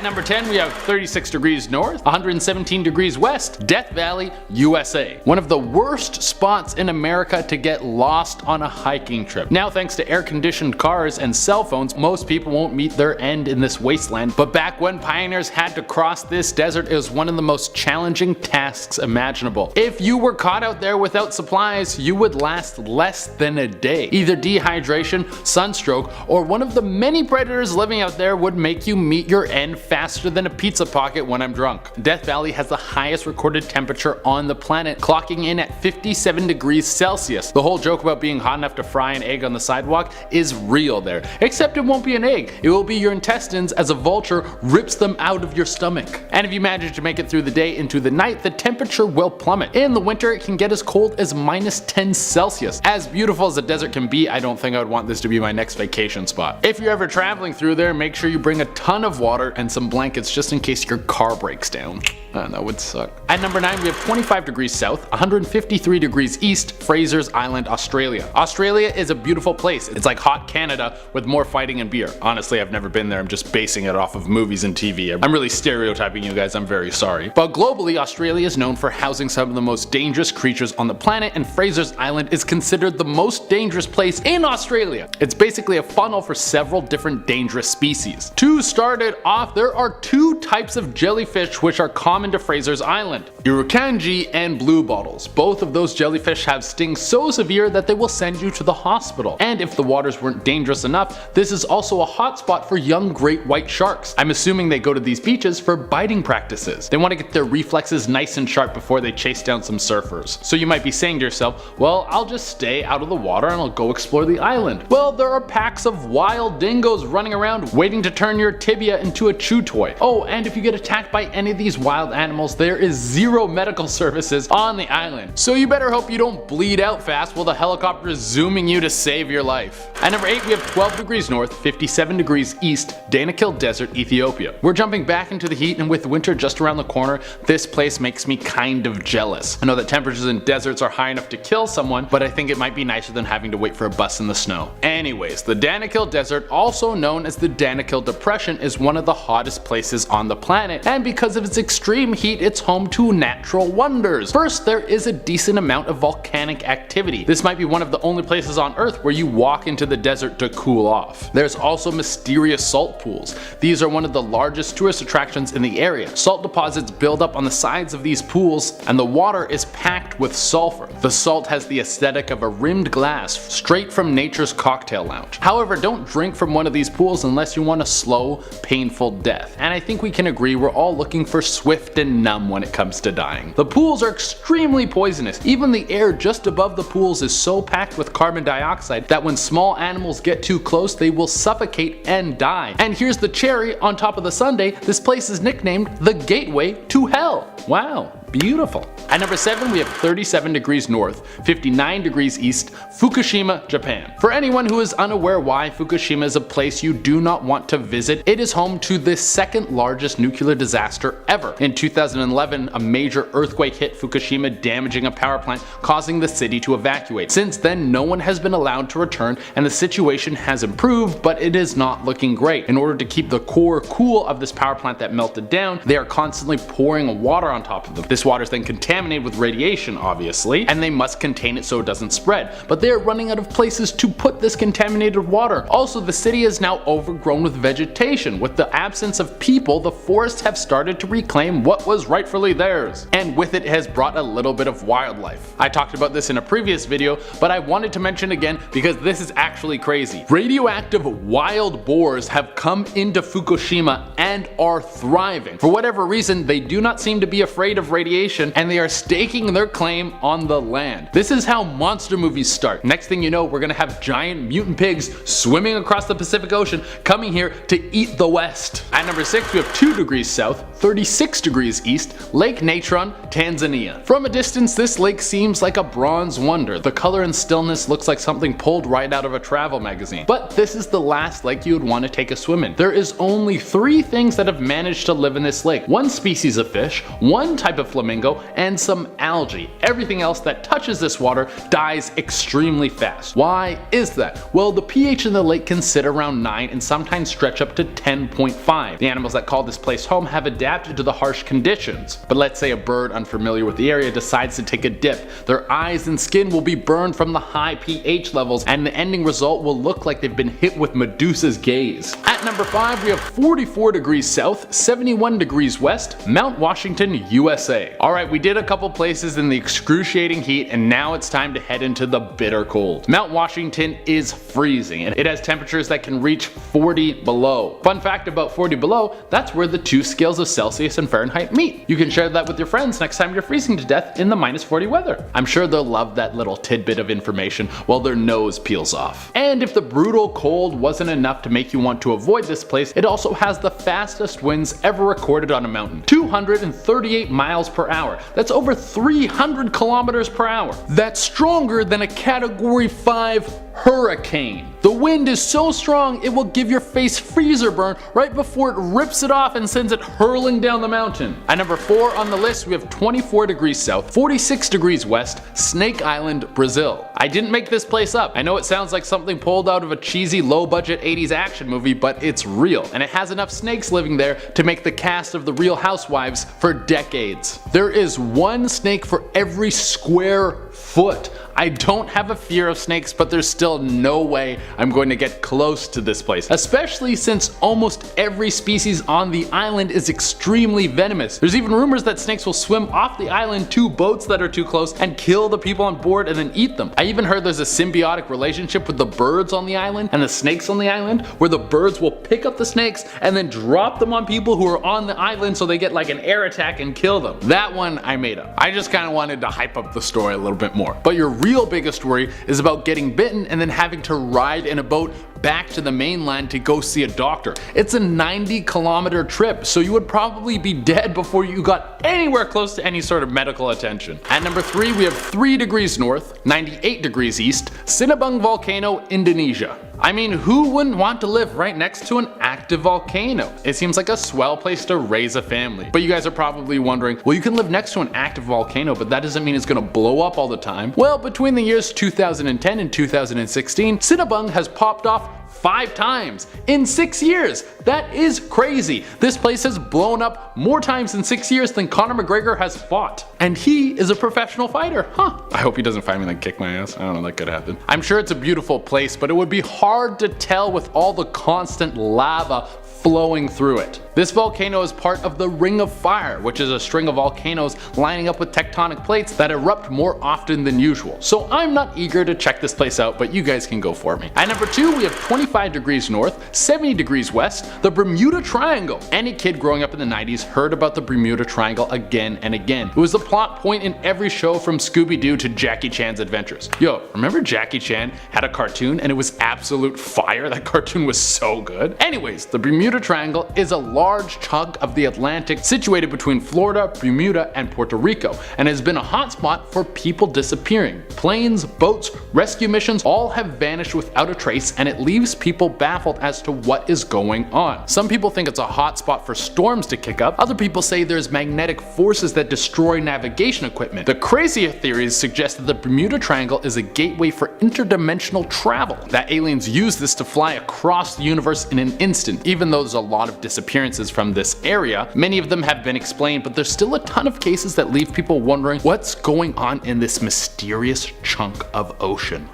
At number 10 we have 36 degrees north, 117 degrees west, Death Valley, USA. One of the worst spots in America to get lost on a hiking trip. Now thanks to air-conditioned cars and cell phones, most people won't meet their end in this wasteland, but back when pioneers had to cross this desert, it was one of the most challenging tasks imaginable. If you were caught out there without supplies, you would last less than a day. Either dehydration, sunstroke, or one of the many predators living out there would make you meet your end faster than a pizza pocket when I'm drunk. Death Valley has the highest recorded temperature on the planet, clocking in at 57 degrees Celsius. The whole joke about being hot enough to fry an egg on the sidewalk is real there, except it won't be an egg, it will be your intestines as a vulture rips them out of your stomach. And if you manage to make it through the day into the night, the temperature will plummet. In the winter it can get as cold as -10 Celsius. As beautiful as the desert can be, I don't think I would want this to be my next vacation spot. If you're ever traveling through there, make sure you bring a ton of water and some blankets just in case your car breaks down. That would suck. At number 9 we have 25 degrees south, 153 degrees east, Fraser's Island, Australia. Australia is a beautiful place. It's like hot Canada with more fighting and beer. Honestly, I've never been there, I'm just basing it off of movies and TV. I'm really stereotyping you guys, I'm very sorry. But globally, Australia is known for housing some of the most dangerous creatures on the planet, and Fraser's Island is considered the most dangerous place in Australia. It's basically a funnel for several different dangerous species. To start it off, there are two types of jellyfish which are common to Fraser's Island: Irukandji and blue bottles. Both of those jellyfish have stings so severe that they will send you to the hospital. And if the waters weren't dangerous enough, this is also a hotspot for young great white sharks. I'm assuming they go to these beaches for biting practices. They want to get their reflexes nice and sharp before they chase down some surfers. So you might be saying to yourself, well, I'll just stay out of the water and I'll go explore the island. Well, there are packs of wild dingoes running around waiting to turn your tibia into a chew toy. Oh, and if you get attacked by any of these wild animals, there is zero medical services on the island. So you better hope you don't bleed out fast while the helicopter is zooming you to save your life. At number 8 we have 12 degrees north, 57 degrees east, Danakil Desert, Ethiopia. We're jumping back into the heat, and with winter just around the corner, this place makes me kind of jealous. I know that temperatures in deserts are high enough to kill someone, but I think it might be nicer than having to wait for a bus in the snow. Anyways, the Danakil Desert, also known as the Danakil Depression, is one of the hottest places on the planet, and because of its extreme heat, it's home to natural wonders. First, there is a decent amount of volcanic activity. This might be one of the only places on Earth where you walk into the desert to cool off. There's also mysterious salt pools. These are one of the largest tourist attractions in the area. Salt deposits build up on the sides of these pools, and the water is packed with sulfur. The salt has the aesthetic of a rimmed glass straight from nature's cocktail lounge. However, don't drink from one of these pools unless you want a slow, painful death. And I think we can agree we're all looking for swift and numb when it comes to dying. The pools are extremely poisonous. Even the air just above the pools is so packed with carbon dioxide that when small animals get too close, they will suffocate and die. And here's the cherry on top of the sundae, this place is nicknamed the Gateway to Hell. Wow. Beautiful. At number 7 we have 37 degrees north, 59 degrees east, Fukushima, Japan. For anyone who is unaware why Fukushima is a place you do not want to visit, it is home to the second largest nuclear disaster ever. In 2011, a major earthquake hit Fukushima, damaging a power plant, causing the city to evacuate. Since then, no one has been allowed to return, and the situation has improved, but it is not looking great. In order to keep the core cool of this power plant that melted down, they are constantly pouring water on top of them. This water is then contaminated with radiation, obviously, and they must contain it so it doesn't spread. But they are running out of places to put this contaminated water. Also, the city is now overgrown with vegetation. With the absence of people, the forests have started to reclaim what was rightfully theirs. And with it has brought a little bit of wildlife. I talked about this in a previous video, but I wanted to mention again because this is actually crazy. Radioactive wild boars have come into Fukushima and are thriving. For whatever reason, they do not seem to be afraid of radiation, and they are staking their claim on the land. This is how monster movies start. Next thing you know, we're gonna have giant mutant pigs swimming across the Pacific Ocean, coming here to eat the West. At number 6 we have 2 degrees south, 36 degrees east, Lake Natron, Tanzania. From a distance, this lake seems like a bronze wonder. The color and stillness looks like something pulled right out of a travel magazine. But this is the last lake you would want to take a swim in. There is only 3 things that have managed to live in this lake. 1 species of fish, 1 type of flamingo, and some algae. Everything else that touches this water dies extremely fast. Why is that? Well, the pH in the lake can sit around 9 and sometimes stretch up to 10.5. The animals that call this place home have adapted to the harsh conditions. But let's say a bird unfamiliar with the area decides to take a dip. Their eyes and skin will be burned from the high pH levels, and the ending result will look like they've been hit with Medusa's gaze. At number 5, we have 44 degrees south, 71 degrees west, Mount Washington, USA. Alright, we did a couple places in the excruciating heat, and now it's time to head into the bitter cold. Mount Washington is freezing, and it has temperatures that can reach 40 below. Fun fact about 40 below, that's where the 2 scales of Celsius and Fahrenheit meet. You can share that with your friends next time you're freezing to death in the -40 weather. I'm sure they'll love that little tidbit of information while their nose peels off. And if the brutal cold wasn't enough to make you want to avoid this place, it also has the fastest winds ever recorded on a mountain. 238 miles per hour. That's over 300 kilometers per hour. That's stronger than a Category 5 hurricane. The wind is so strong it will give your face freezer burn right before it rips it off and sends it hurling down the mountain. At number 4 on the list, we have 24 degrees south, 46 degrees west, Snake Island, Brazil. I didn't make this place up. I know it sounds like something pulled out of a cheesy low-budget 80s action movie, but it's real, and it has enough snakes living there to make the cast of The Real Housewives for decades. There is 1 snake for every square foot. I don't have a fear of snakes, but there's still no way I'm going to get close to this place, especially since almost every species on the island is extremely venomous. There's even rumors that snakes will swim off the island to boats that are too close and kill the people on board and then eat them. I even heard there's a symbiotic relationship with the birds on the island and the snakes on the island, where the birds will pick up the snakes and then drop them on people who are on the island so they get like an air attack and kill them. That one I made up. I just kind of wanted to hype up the story a little bit more. But your real biggest worry is about getting bitten and then having to ride in a boat back to the mainland to go see a doctor. It's a 90-kilometer trip, so you would probably be dead before you got anywhere close to any sort of medical attention. At number 3, we have 3 degrees north, 98 degrees east, Sinabung Volcano, Indonesia. I mean, who wouldn't want to live right next to an active volcano? It seems like a swell place to raise a family. But you guys are probably wondering, well, you can live next to an active volcano, but that doesn't mean it's gonna blow up all the time. Well, between the years 2010 and 2016, Sinabung has popped off 5 times in 6 years. That is crazy. This place has blown up more times in 6 years than Conor McGregor has fought. And he is a professional fighter. I hope he doesn't find me and then kick my ass. I don't know, that could happen. I'm sure it's a beautiful place, but it would be hard to tell with all the constant lava flowing through it. This volcano is part of the Ring of Fire, which is a string of volcanoes lining up with tectonic plates that erupt more often than usual. So I'm not eager to check this place out, but you guys can go for me. At number 2, we have 25 degrees north, 70 degrees west, the Bermuda Triangle. Any kid growing up in the 90s heard about the Bermuda Triangle again and again. It was the plot point in every show from Scooby-Doo to Jackie Chan's Adventures. Yo, remember Jackie Chan had a cartoon and it was absolute fire? That cartoon was so good. Anyways, the Bermuda Triangle is a large chunk of the Atlantic situated between Florida, Bermuda, and Puerto Rico, and has been a hotspot for people disappearing. Planes, boats, rescue missions all have vanished without a trace, and it leaves people baffled as to what is going on. Some people think it's a hotspot for storms to kick up, other people say there's magnetic forces that destroy navigation equipment. The crazier theories suggest that the Bermuda Triangle is a gateway for interdimensional travel, that aliens use this to fly across the universe in an instant. Even though there's a lot of disappearances from this area, many of them have been explained, but there's still a ton of cases that leave people wondering what's going on in this mysterious chunk of ocean.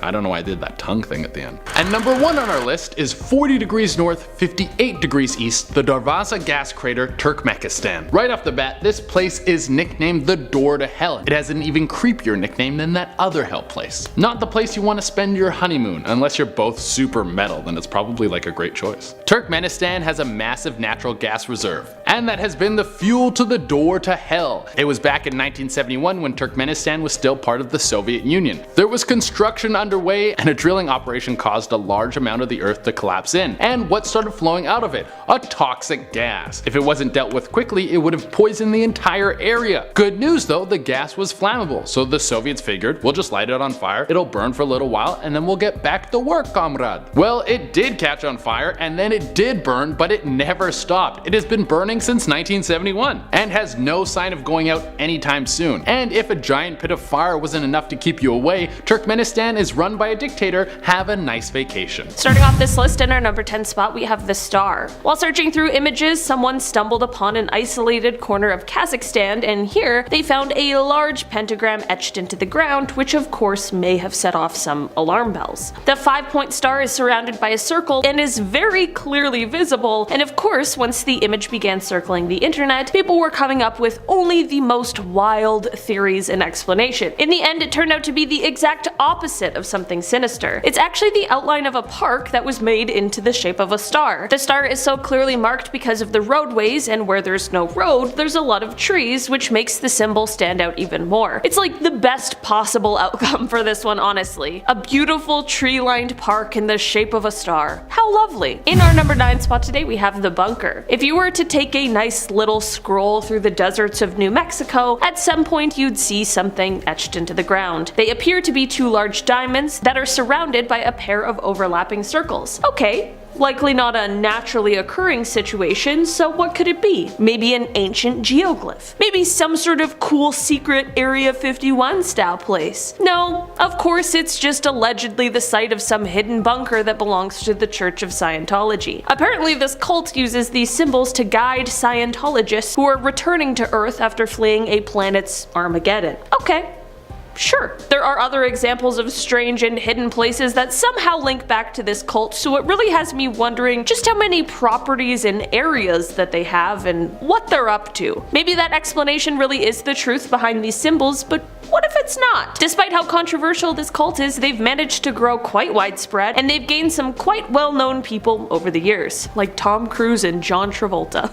I don't know why I did that tongue thing at the end. And number 1 on our list is 40 degrees north, 58 degrees east, the Darvaza gas crater, Turkmenistan. Right off the bat, this place is nicknamed the door to hell. It has an even creepier nickname than that other hell place. Not the place you want to spend your honeymoon, unless you're both super metal, then it's probably like a great choice. Turkmenistan Turkmenistan has a massive natural gas reserve, and that has been the fuel to the door to hell. It was back in 1971 when Turkmenistan was still part of the Soviet Union. There was construction underway, and a drilling operation caused a large amount of the earth to collapse in. And what started flowing out of it? A toxic gas. If it wasn't dealt with quickly, it would have poisoned the entire area. Good news though, the gas was flammable, so the Soviets figured, we'll just light it on fire, it'll burn for a little while, and then we'll get back to work, comrade. Well, it did catch on fire, and then it did burn, but it never stopped. It has been burning since 1971, and has no sign of going out anytime soon. And if a giant pit of fire wasn't enough to keep you away, Turkmenistan is run by a dictator. Have a nice vacation. Starting off this list in our number 10 spot, we have the star. While searching through images, someone stumbled upon an isolated corner of Kazakhstan, and here they found a large pentagram etched into the ground, which of course may have set off some alarm bells. The 5-point star is surrounded by a circle and is very clearly visible, and of course once the image began circling the internet, people were coming up with only the most wild theories and explanation. In the end, it turned out to be the exact opposite of something sinister. It's actually the outline of a park that was made into the shape of a star. The star is so clearly marked because of the roadways, and where there's no road, there's a lot of trees, which makes the symbol stand out even more. It's like the best possible outcome for this one, honestly. A beautiful tree-lined park in the shape of a star. How lovely. In our number 9 spot today, we have the bunker. If you were to take a nice little scroll through the deserts of New Mexico, at some point you'd see something etched into the ground. They appear to be 2 large diamonds that are surrounded by a pair of overlapping circles. Okay, likely not a naturally occurring situation, so what could it be? Maybe an ancient geoglyph? Maybe some sort of cool secret Area 51 style place? No, of course it's just allegedly the site of some hidden bunker that belongs to the Church of Scientology. Apparently this cult uses these symbols to guide Scientologists who are returning to Earth after fleeing a planet's Armageddon. Okay. Sure. There are other examples of strange and hidden places that somehow link back to this cult, so it really has me wondering just how many properties and areas that they have and what they're up to. Maybe that explanation really is the truth behind these symbols, but what if it's not? Despite how controversial this cult is, they've managed to grow quite widespread, and they've gained some quite well-known people over the years, like Tom Cruise and John Travolta.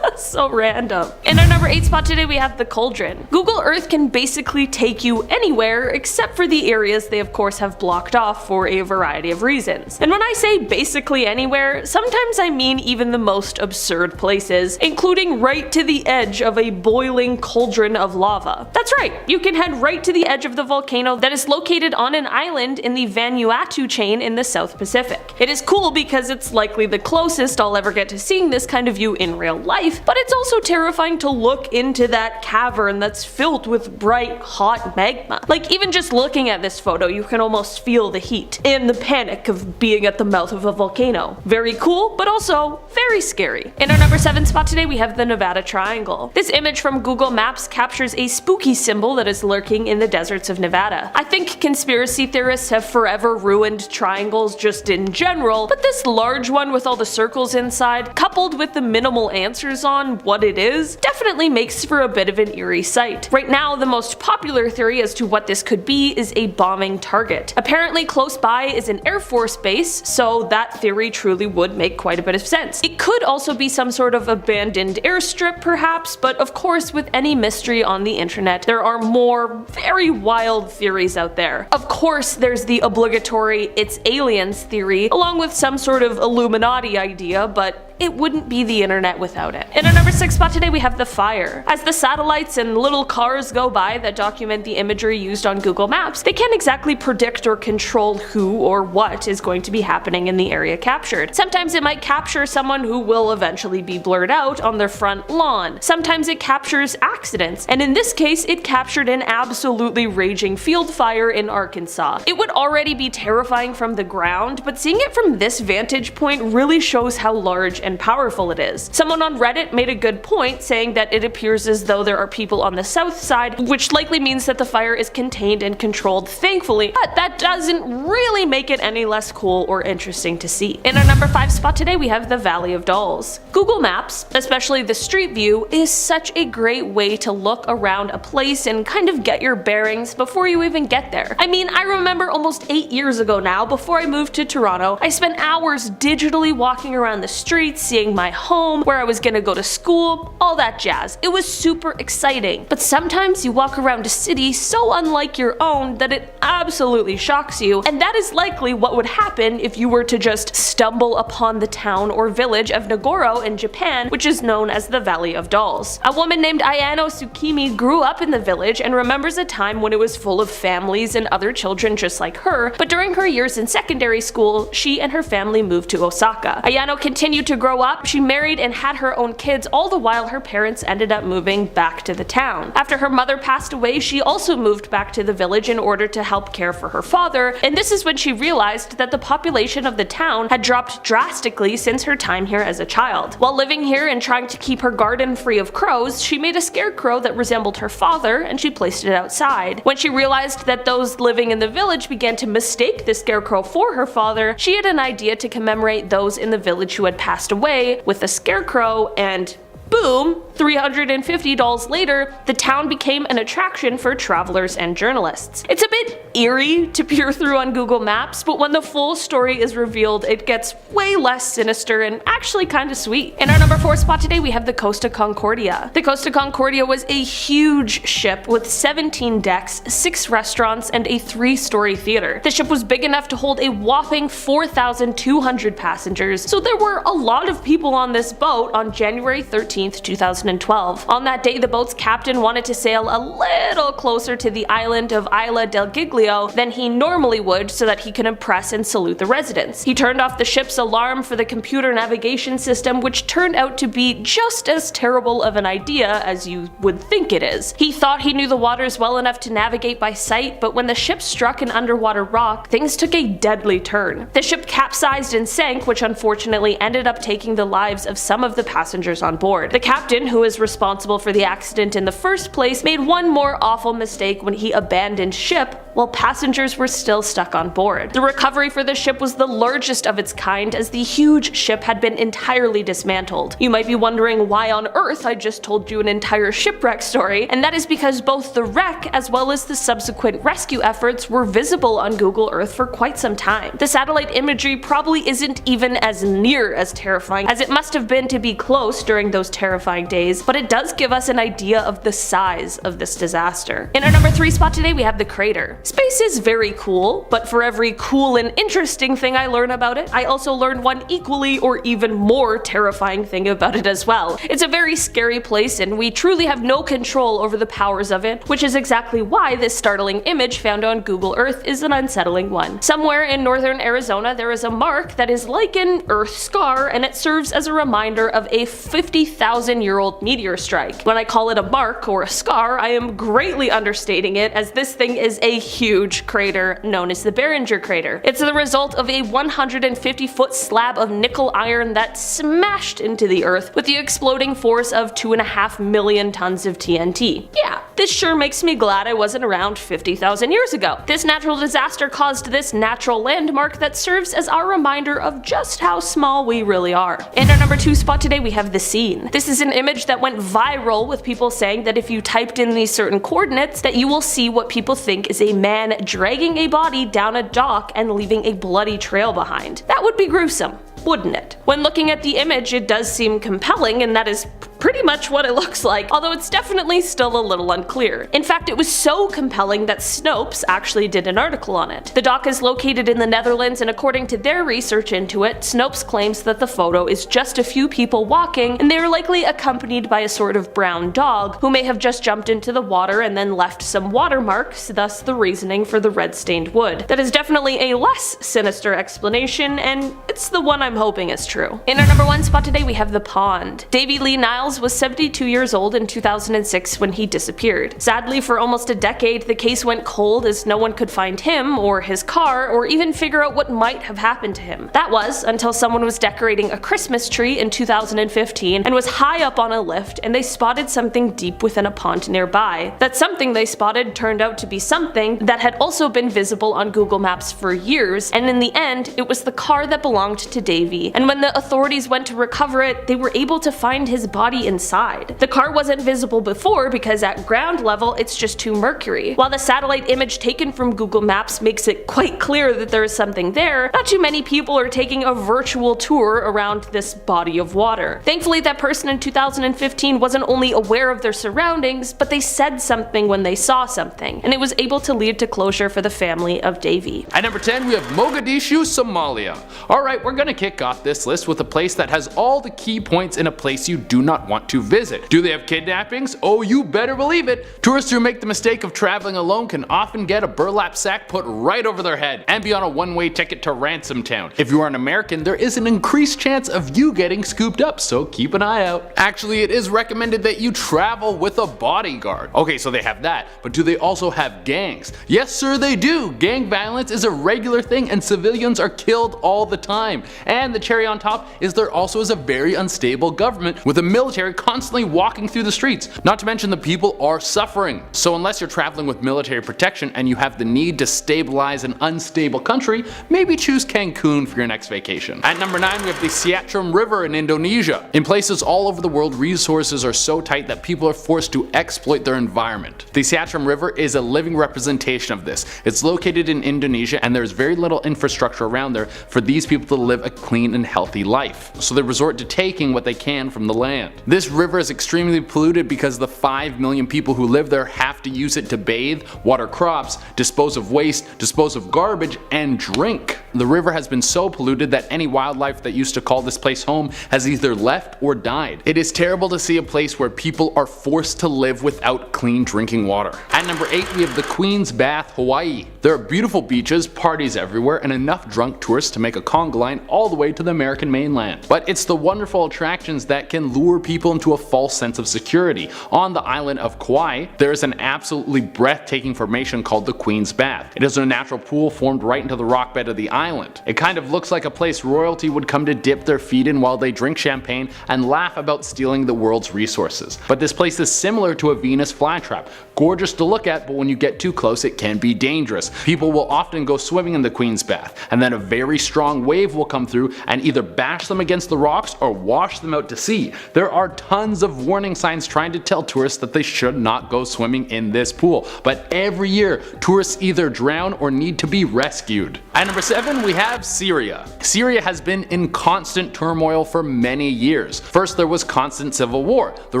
So random. In our number 8 spot today, we have the cauldron. Google Earth can basically take you anywhere except for the areas they of course have blocked off for a variety of reasons. And when I say basically anywhere, sometimes I mean even the most absurd places, including right to the edge of a boiling cauldron of lava. That's right, you can head right to the edge of the volcano that is located on an island in the Vanuatu chain in the South Pacific. It is cool because it's likely the closest I'll ever get to seeing this kind of view in real life, but it's also terrifying to look into that cavern that's filled with bright, hot magma. Like, even just looking at this photo, you can almost feel the heat and the panic of being at the mouth of a volcano. Very cool, but also very scary. In our number 7 spot today, we have the Nevada Triangle. This image from Google Maps captures a spooky symbol that is lurking in the deserts of Nevada. I think conspiracy theorists have forever ruined triangles just in general, but this large one with all the circles inside, coupled with the minimal answers on what it is, definitely makes for a bit of an eerie sight. Right now, the most popular theory as to what this could be is a bombing target. Apparently close by is an Air Force base, so that theory truly would make quite a bit of sense. It could also be some sort of abandoned airstrip perhaps, but of course with any mystery on the internet, there are more very wild theories out there. Of course there's the obligatory "it's aliens" theory, along with some sort of Illuminati idea, but it wouldn't be the internet without it. In our number 6 spot today, we have the fire. As the satellites and little cars go by that document the imagery used on Google Maps, they can't exactly predict or control who or what is going to be happening in the area captured. Sometimes it might capture someone who will eventually be blurred out on their front lawn. Sometimes it captures accidents, and in this case, it captured an absolutely raging field fire in Arkansas. It would already be terrifying from the ground, but seeing it from this vantage point really shows how large and powerful it is. Someone on Reddit made a good point, saying that it appears as though there are people on the south side, which likely means that the fire is contained and controlled, thankfully, but that doesn't really make it any less cool or interesting to see. In our number 5 spot today, we have the Valley of Dolls. Google Maps, especially the street view, is such a great way to look around a place and kind of get your bearings before you even get there. I mean, I remember almost 8 years ago now, before I moved to Toronto, I spent hours digitally walking around the streets, streets, seeing my home, where I was gonna go to school, all that jazz. It was super exciting. But sometimes you walk around a city so unlike your own that it absolutely shocks you, and that is likely what would happen if you were to just stumble upon the town or village of Nagoro in Japan, which is known as the Valley of Dolls. A woman named Ayano Tsukimi grew up in the village and remembers a time when it was full of families and other children just like her, but during her years in secondary school, she and her family moved to Osaka. Ayano continued to grow up, she married and had her own kids, all the while her parents ended up moving back to the town. After her mother passed away, she also moved back to the village in order to help care for her father, and this is when she realized that the population of the town had dropped drastically since her time here as a child. While living here and trying to keep her garden free of crows, she made a scarecrow that resembled her father and she placed it outside. When she realized that those living in the village began to mistake the scarecrow for her father, she had an idea to commemorate those in the village who had passed away with a scarecrow, and boom, 350 dolls later, the town became an attraction for travelers and journalists. It's a bit eerie to peer through on Google Maps, but when the full story is revealed, it gets way less sinister and actually kinda sweet. In our number 4 spot today, we have the Costa Concordia. The Costa Concordia was a huge ship with 17 decks, 6 restaurants, and a 3-story theater. The ship was big enough to hold a whopping 4,200 passengers, so there were a lot of people on this boat on January 13th, 2012. On that day, the boat's captain wanted to sail a little closer to the island of Isla del Giglio than he normally would so that he could impress and salute the residents. He turned off the ship's alarm for the computer navigation system, which turned out to be just as terrible of an idea as you would think it is. He thought he knew the waters well enough to navigate by sight, but when the ship struck an underwater rock, things took a deadly turn. The ship capsized and sank, which unfortunately ended up taking the lives of some of the passengers on board. The captain, who is responsible for the accident in the first place, made one more awful mistake when he abandoned ship while passengers were still stuck on board. The recovery for the ship was the largest of its kind, as the huge ship had been entirely dismantled. You might be wondering why on earth I just told you an entire shipwreck story, and that is because both the wreck as well as the subsequent rescue efforts were visible on Google Earth for quite some time. The satellite imagery probably isn't even as near as terrifying as it must have been to be close during those terrifying days, but it does give us an idea of the size of this disaster. In our number 3 spot today, we have the crater. Space is very cool, but for every cool and interesting thing I learn about it, I also learn one equally or even more terrifying thing about it as well. It's a very scary place, and we truly have no control over the powers of it, which is exactly why this startling image found on Google Earth is an unsettling one. Somewhere in northern Arizona, there is a mark that is like an Earth scar, and it serves as a reminder of a 50,000-year-old meteor strike. When I call it a mark or a scar, I am greatly understating it, as this thing is a huge crater known as the Barringer crater. It's the result of a 150-foot slab of nickel iron that smashed into the Earth with the exploding force of 2.5 million tons of TNT. Yeah, this sure makes me glad I wasn't around 50,000 years ago. This natural disaster caused this natural landmark that serves as our reminder of just how small we really are. In our number 2 spot today, we have the scene. This is an image that went viral with people saying that if you typed in these certain coordinates, that you will see what people think is a man dragging a body down a dock and leaving a bloody trail behind. That would be gruesome, wouldn't it? When looking at the image, it does seem compelling, and that is pretty much what it looks like, although it's definitely still a little unclear. In fact, it was so compelling that Snopes actually did an article on it. The dock is located in the Netherlands, and according to their research into it, Snopes claims that the photo is just a few people walking, and they are likely accompanied by a sort of brown dog, who may have just jumped into the water and then left some watermarks, thus the reasoning for the red-stained wood. That is definitely a less sinister explanation, and it's the one I'm hoping is true. In our number 1 spot today, we have the pond. Davy Lee Niles was 72 years old in 2006 when he disappeared. Sadly, for almost a decade, the case went cold as no one could find him or his car or even figure out what might have happened to him. That was until someone was decorating a Christmas tree in 2015 and was high up on a lift, and they spotted something deep within a pond nearby. That something they spotted turned out to be something that had also been visible on Google Maps for years, and in the end, it was the car that belonged to Davy. And when the authorities went to recover it, they were able to find his body inside. The car wasn't visible before because at ground ground level, it's just too murky. While the satellite image taken from Google Maps makes it quite clear that there is something there, not too many people are taking a virtual tour around this body of water. Thankfully, that person in 2015 wasn't only aware of their surroundings, but they said something when they saw something, and it was able to lead to closure for the family of Davy. At number 10, we have Mogadishu, Somalia. Alright, we're gonna kick off this list with a place that has all the key points in a place you do not want to visit. Do they have kidnappings? Oh, you better believe it! Tourists who make the mistake of traveling alone can often get a burlap sack put right over their head and be on a one-way ticket to Ransom Town. If you are an American, there is an increased chance of you getting scooped up, so keep an eye out. Actually, it is recommended that you travel with a bodyguard. Okay, so they have that, but do they also have gangs? Yes sir, they do! Gang violence is a regular thing and civilians are killed all the time. And the cherry on top is there also is a very unstable government with a military constantly walking through the streets. Not to mention the people are suffering. So unless you're traveling with military protection and you have the need to stabilize an unstable country, maybe choose Cancun for your next vacation. At number 9, we have the Siatram River in Indonesia. In places all over the world, resources are so tight that people are forced to exploit their environment. The Siatram River is a living representation of this. It's located in Indonesia and there's very little infrastructure around there for these people to live a clean and healthy life. So they resort to taking what they can from the land. This river is extremely polluted because the 5 million people who live there have to use it to bathe, water crops, dispose of waste, dispose of garbage, and drink. The river has been so polluted that any wildlife that used to call this place home has either left or died. It is terrible to see a place where people are forced to live without clean drinking water. At number 8, we have the Queen's Bath, Hawaii. There are beautiful beaches, parties everywhere, and enough drunk tourists to make a conga line all the way to the American mainland. But it's the wonderful attractions that can lure people into a false sense of security. On the island of Kauai, there is an absolutely breathtaking formation called the Queen's Bath. It is a natural pool formed right into the rock bed of the island. It kind of looks like a place royalty would come to dip their feet in while they drink champagne and laugh about stealing the world's resources. But this place is similar to a Venus flytrap. Gorgeous to look at, but when you get too close it can be dangerous. People will often go swimming in the Queen's Bath, and then a very strong wave will come through and either bash them against the rocks or wash them out to sea. There are tons of warning signs trying to tell tourists that they should not go swimming in this pool, but every year tourists either drown or need to be rescued. At number 7, we have Syria. Syria has been in constant turmoil for many years. First there was constant civil war, the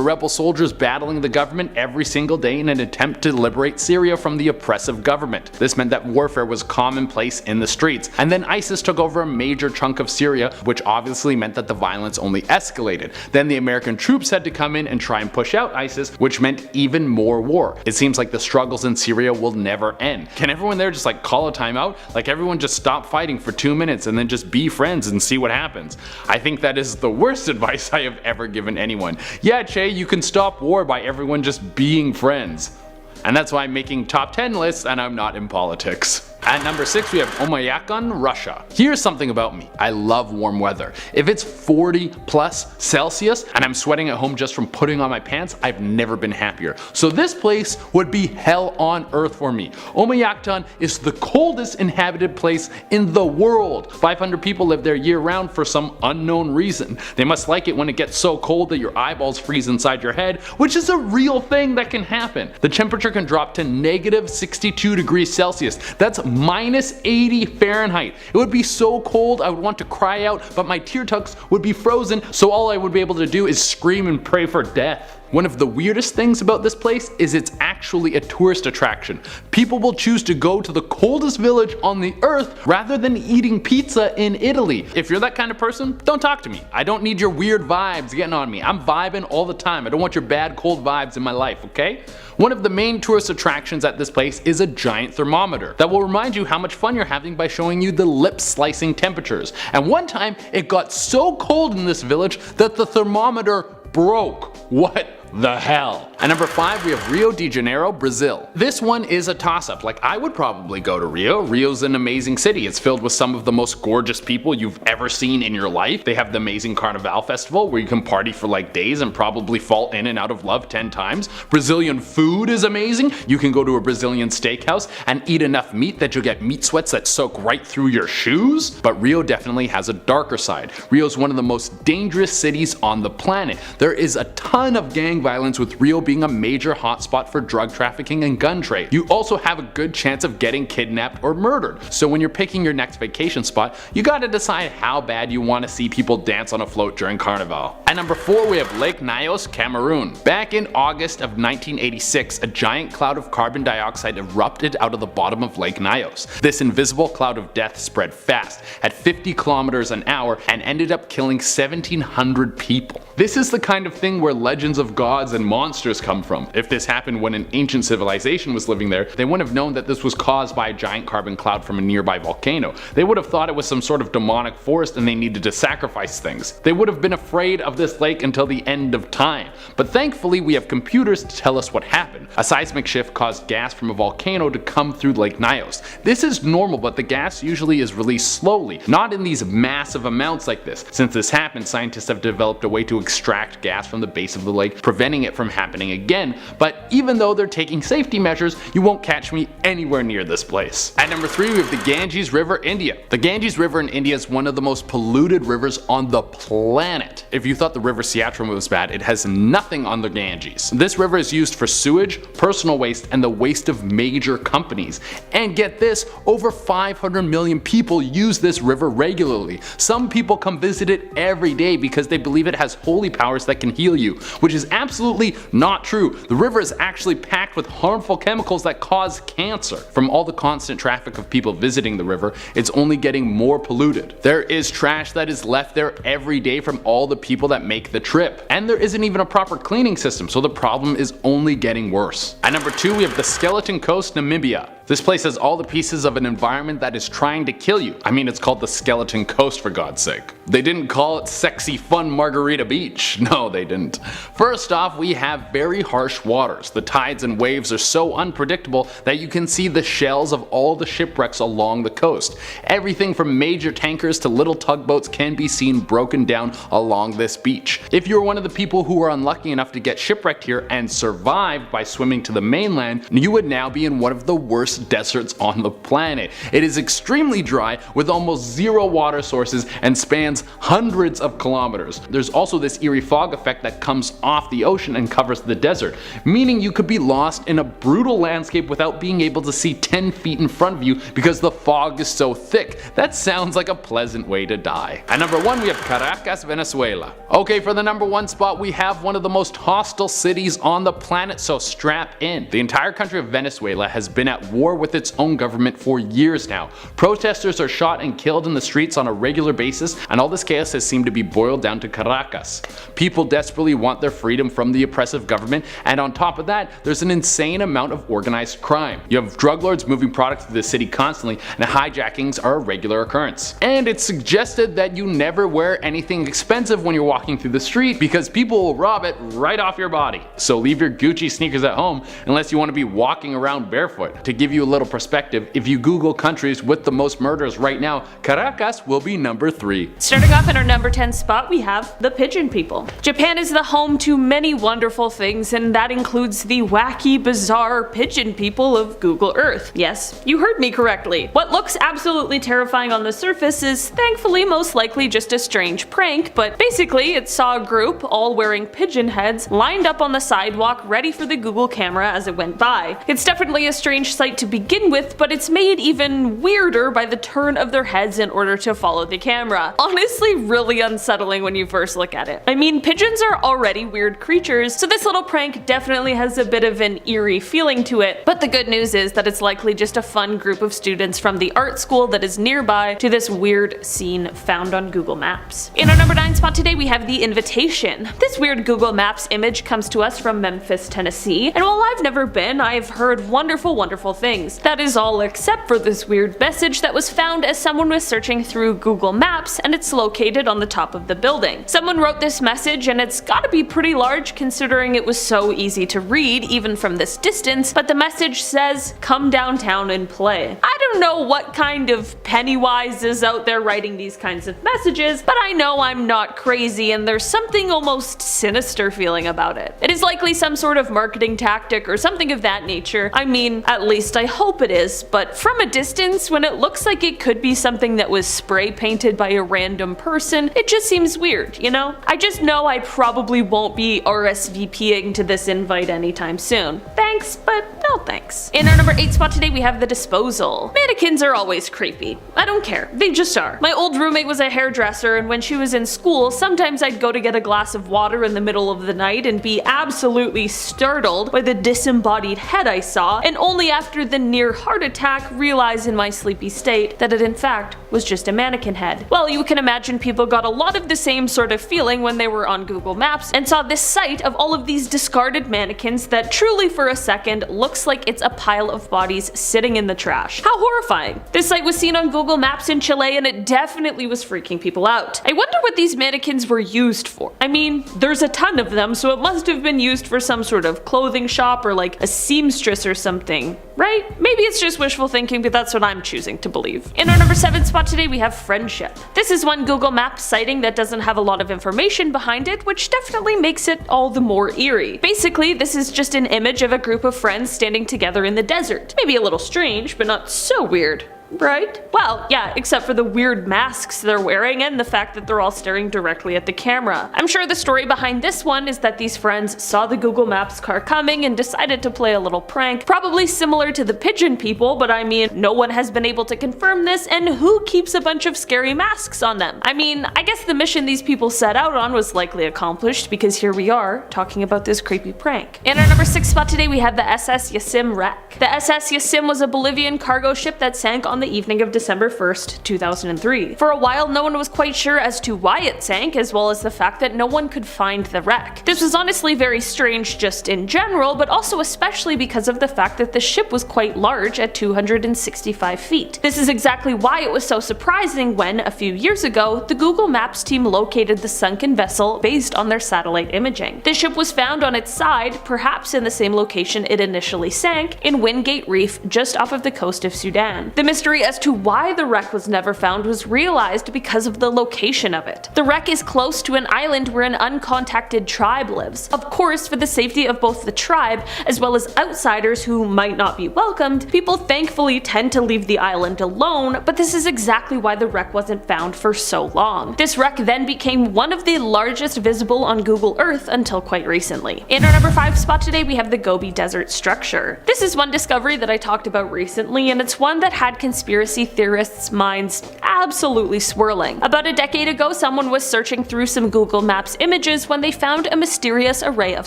rebel soldiers battling the government every single day in an attempt to liberate Syria from the oppressive government. This meant that warfare was commonplace in the streets, and then ISIS took over a major chunk of Syria, which obviously meant that the violence only escalated. Then the American troops had to come in and try and push out ISIS, which meant even more war. It seems like the struggles in Syria will never end. Can everyone there just like call a timeout? Like everyone just stop fighting for 2 minutes and then just be friends and see what happens. I think that is the worst advice I have ever given anyone. Yeah, Che, you can stop war by everyone just being friends. And that's why I'm making top 10 lists and I'm not in politics. At number 6, we have Oymyakon, Russia. Here's something about me. I love warm weather. If it's 40 plus Celsius and I'm sweating at home just from putting on my pants, I've never been happier. So this place would be hell on earth for me. Oymyakon is the coldest inhabited place in the world. 500 people live there year round for some unknown reason. They must like it when it gets so cold that your eyeballs freeze inside your head, which is a real thing that can happen. The temperature can drop to negative 62 degrees Celsius. That's minus 80 Fahrenheit. It would be so cold I would want to cry out, but my tear ducts would be frozen, so all I would be able to do is scream and pray for death. One of the weirdest things about this place is it's actually a tourist attraction. People will choose to go to the coldest village on the earth rather than eating pizza in Italy. If you're that kind of person, don't talk to me. I don't need your weird vibes getting on me. I'm vibing all the time. I don't want your bad cold vibes in my life, okay? One of the main tourist attractions at this place is a giant thermometer that will remind you how much fun you're having by showing you the lip slicing temperatures. And one time it got so cold in this village that the thermometer broke. What the hell? At number 5, we have Rio de Janeiro, Brazil. This one is a toss-up. Like, I would probably go to Rio. Rio's an amazing city. It's filled with some of the most gorgeous people you've ever seen in your life. They have the amazing Carnival Festival where you can party for like days and probably fall in and out of love 10 times. Brazilian food is amazing. You can go to a Brazilian steakhouse and eat enough meat that you'll get meat sweats that soak right through your shoes. But Rio definitely has a darker side. Rio is one of the most dangerous cities on the planet. There is a ton of gang gang violence, with Rio being a major hotspot for drug trafficking and gun trade. You also have a good chance of getting kidnapped or murdered, so when you're picking your next vacation spot, you gotta decide how bad you want to see people dance on a float during Carnival. At number 4 we have Lake Nyos, Cameroon. Back in August of 1986, a giant cloud of carbon dioxide erupted out of the bottom of Lake Nyos. This invisible cloud of death spread fast, at 50 kilometers an hour, and ended up killing 1,700 people. This is the kind of thing where legends of gods and monsters come from. If this happened when an ancient civilization was living there, they wouldn't have known that this was caused by a giant carbon cloud from a nearby volcano. They would have thought it was some sort of demonic force and they needed to sacrifice things. They would have been afraid of this lake until the end of time. But thankfully we have computers to tell us what happened. A seismic shift caused gas from a volcano to come through Lake Nyos. This is normal, but the gas usually is released slowly, not in these massive amounts like this. Since this happened, scientists have developed a way to extract gas from the base of the lake, preventing it from happening again. But even though they're taking safety measures, you won't catch me anywhere near this place. At number 3 we have the Ganges River, India. The Ganges River in India is one of the most polluted rivers on the planet. If you thought the river Siatram was bad, it has nothing on the Ganges. This river is used for sewage, personal waste, and the waste of major companies. And get this, over 500 million people use this river regularly. Some people come visit it every day because they believe it has holy powers that can heal you, which is absolutely not true. The river is actually packed with harmful chemicals that cause cancer. From all the constant traffic of people visiting the river, it's only getting more polluted. There is trash that is left there every day from all the people that make the trip. And there isn't even a proper cleaning system, so the problem is only getting worse. At number 2 we have the Skeleton Coast, Namibia. This place has all the pieces of an environment that is trying to kill you. I mean, it's called the Skeleton Coast, for God's sake. They didn't call it sexy fun Margarita Beach. No, they didn't. First off, we have very harsh waters. The tides and waves are so unpredictable that you can see the shells of all the shipwrecks along the coast. Everything from major tankers to little tugboats can be seen broken down along this beach. If you're one of the people who are unlucky enough to get shipwrecked here and survived by swimming to the mainland, you would now be in one of the worst deserts on the planet. It is extremely dry with almost zero water sources and spans hundreds of kilometers. There's also this eerie fog effect that comes off the ocean and covers the desert, meaning you could be lost in a brutal landscape without being able to see 10 feet in front of you because the fog is so thick. That sounds like a pleasant way to die. At number 1 we have Caracas, Venezuela. Okay, for the number 1 spot we have one of the most hostile cities on the planet, so strap in. The entire country of Venezuela has been at war with its own government for years now. Protesters are shot and killed in the streets on a regular basis, and all this chaos has seemed to be boiled down to Caracas. People desperately want their freedom from the oppressive government, and on top of that, there's an insane amount of organized crime. You have drug lords moving products through the city constantly, and hijackings are a regular occurrence. And it's suggested that you never wear anything expensive when you're walking through the street because people will rob it right off your body. So leave your Gucci sneakers at home unless you want to be walking around barefoot. To give you a little perspective, if you Google countries with the most murders right now, Caracas will be number 3. Starting off in our number 10 spot, we have the pigeon people. Japan is the home to many wonderful things, and that includes the wacky, bizarre pigeon people of Google Earth. Yes, you heard me correctly. What looks absolutely terrifying on the surface is thankfully most likely just a strange prank, but basically it saw a group, all wearing pigeon heads, lined up on the sidewalk ready for the Google camera as it went by. It's definitely a strange sight to begin with, but it's made even weirder by the turn of their heads in order to follow the camera. Honestly, really unsettling when you first look at it. I mean, pigeons are already weird creatures, so this little prank definitely has a bit of an eerie feeling to it, but the good news is that it's likely just a fun group of students from the art school that is nearby to this weird scene found on Google Maps. In our number 9 spot today, we have the invitation. This weird Google Maps image comes to us from Memphis, Tennessee, and while I've never been, I've heard wonderful things. That is all except for this weird message that was found as someone was searching through Google Maps, and it's located on the top of the building. Someone wrote this message, and it's gotta be pretty large considering it was so easy to read even from this distance, but the message says, "Come downtown and play." I don't know what kind of Pennywise is out there writing these kinds of messages, but I know I'm not crazy and there's something almost sinister feeling about it. It is likely some sort of marketing tactic or something of that nature. I mean, at least I hope it is, but from a distance, when it looks like it could be something that was spray painted by a random person, it just seems weird, you know? I just know I probably won't be RSVPing to this invite anytime soon. Thanks, but no thanks. In our number 8 spot today, we have The Disposal. Mannequins are always creepy. I don't care. They just are. My old roommate was a hairdresser, and when she was in school, sometimes I'd go to get a glass of water in the middle of the night and be absolutely startled by the disembodied head I saw, and only after the near heart attack realize in my sleepy state that it in fact was just a mannequin head. Well, you can imagine people got a lot of the same sort of feeling when they were on Google Maps and saw this site of all of these discarded mannequins that truly for a second looks like it's a pile of bodies sitting in the trash. How horrifying. This site was seen on Google Maps in Chile and it definitely was freaking people out. I wonder what these mannequins were used for. I mean, there's a ton of them, so it must have been used for some sort of clothing shop or like a seamstress or something, right? Maybe it's just wishful thinking, but that's what I'm choosing to believe. In our number 7 spot today, we have Friendship. This is one Google Maps sighting that doesn't have a lot of information behind it, which definitely makes it all the more eerie. Basically, this is just an image of a group of friends standing together in the desert. Maybe a little strange, but not so weird. Right? Well, yeah, except for the weird masks they're wearing and the fact that they're all staring directly at the camera. I'm sure the story behind this one is that these friends saw the Google Maps car coming and decided to play a little prank, probably similar to the pigeon people, but I mean, no one has been able to confirm this, and who keeps a bunch of scary masks on them? I mean, I guess the mission these people set out on was likely accomplished, because here we are, talking about this creepy prank. In our number 6 spot today, we have the SS Yasim wreck. The SS Yasim was a Bolivian cargo ship that sank on the evening of December 1st, 2003. For a while, no one was quite sure as to why it sank, as well as the fact that no one could find the wreck. This was honestly very strange just in general, but also especially because of the fact that the ship was quite large at 265 feet. This is exactly why it was so surprising when, a few years ago, the Google Maps team located the sunken vessel based on their satellite imaging. The ship was found on its side, perhaps in the same location it initially sank, in Wingate Reef just off of the coast of Sudan. The mystery as to why the wreck was never found was realized because of the location of it. The wreck is close to an island where an uncontacted tribe lives. Of course, for the safety of both the tribe as well as outsiders who might not be welcomed, people thankfully tend to leave the island alone, but this is exactly why the wreck wasn't found for so long. This wreck then became one of the largest visible on Google Earth until quite recently. In our number 5 spot today, we have the Gobi Desert structure. This is one discovery that I talked about recently, and it's one that had conspiracy theorists' minds absolutely swirling. About a decade ago, someone was searching through some Google Maps images when they found a mysterious array of